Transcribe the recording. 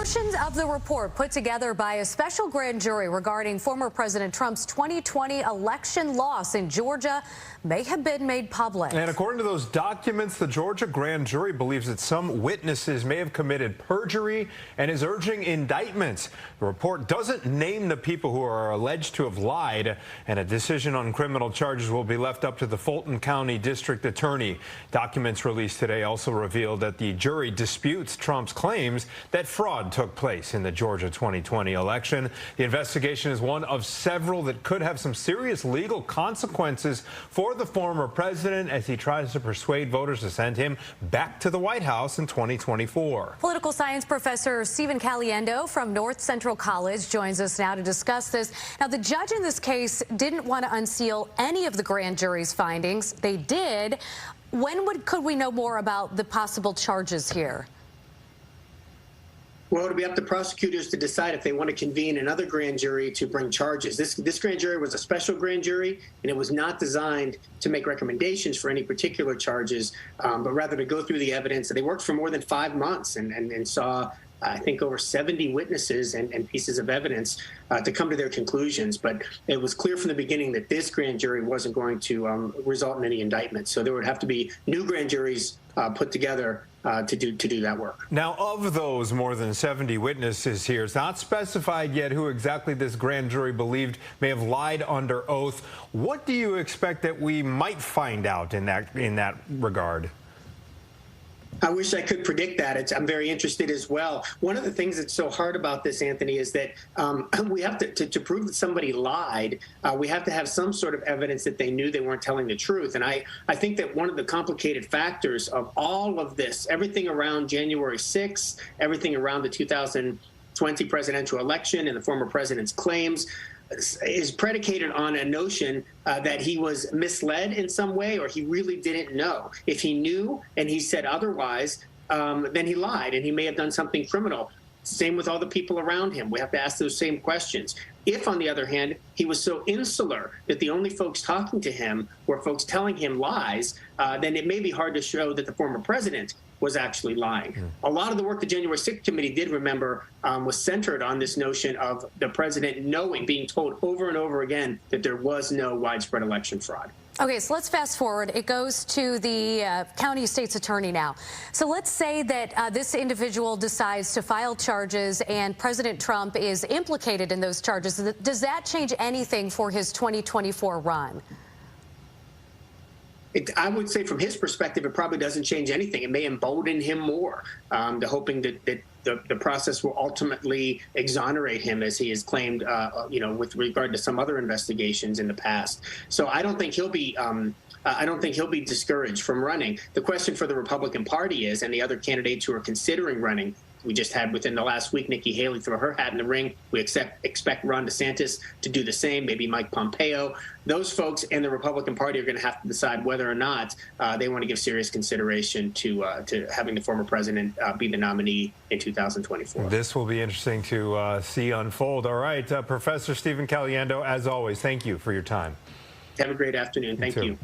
Portions of the report put together by a special grand jury regarding former President Trump's 2020 election loss in Georgia may have been made public. And according to those documents, the Georgia grand jury believes that some witnesses may have committed perjury and is urging indictments. The report doesn't name the people who are alleged to have lied, and a decision on criminal charges will be left up to the Fulton County District Attorney. Documents released today also revealed that the jury disputes Trump's claims that fraud took place in the Georgia 2020 election. The investigation is one of several that could have some serious legal consequences for the former president as he tries to persuade voters to send him back to the White House in 2024. Political science professor Stephen Caliendo from North Central College joins us now to discuss this. Now, the judge in this case didn't want to unseal any of the grand jury's findings. They did. Could we know more about the possible charges here? Well, it'll be up to prosecutors to decide if they want to convene another grand jury to bring charges. This grand jury was a special grand jury, and it was not designed to make recommendations for any particular charges, but rather to go through the evidence. They worked for more than 5 months and saw, I think, over 70 witnesses and pieces of evidence to come to their conclusions. But it was clear from the beginning that this grand jury wasn't going to result in any indictment. So there would have to be new grand juries put together to do that work. Now, of those more than 70 witnesses here, it's not specified yet who exactly this grand jury believed may have lied under oath. What do you expect that we might find out in that regard? I wish I could predict that. I'm very interested as well. One of the things that's so hard about this, Anthony, is that we have to prove that somebody lied. We have to have some sort of evidence that they knew they weren't telling the truth. And I think that one of the complicated factors of all of this, everything around January 6th, everything around the 2020 presidential election and the former president's claims, is predicated on a notion that he was misled in some way, or he really didn't know. If he knew and he said otherwise, then he lied and he may have done something criminal. Same with all the people around him. We have to ask those same questions. If, on the other hand, he was so insular that the only folks talking to him were folks telling him lies, then it may be hard to show that the former president was actually lying. A lot of the work the January 6th committee did, remember, was centered on this notion of the president knowing, being told over and over again that there was no widespread election fraud. Okay, so let's fast forward. It goes to the county state's attorney now. So let's say that this individual decides to file charges and President Trump is implicated in those charges. Does that change anything for his 2024 run? I would say from his perspective, it probably doesn't change anything. It may embolden him more, hoping that the process will ultimately exonerate him, as he has claimed, with regard to some other investigations in the past. So I don't think he'll be discouraged from running. The question for the Republican Party is, and the other candidates who are considering running, we just had within the last week Nikki Haley throw her hat in the ring. We expect Ron DeSantis to do the same, maybe Mike Pompeo. Those folks in the Republican Party are going to have to decide whether or not they want to give serious consideration to having the former president be the nominee in 2024. This will be interesting to see unfold. All right, Professor Stephen Caliendo, as always, thank you for your time. Have a great afternoon. Thank you.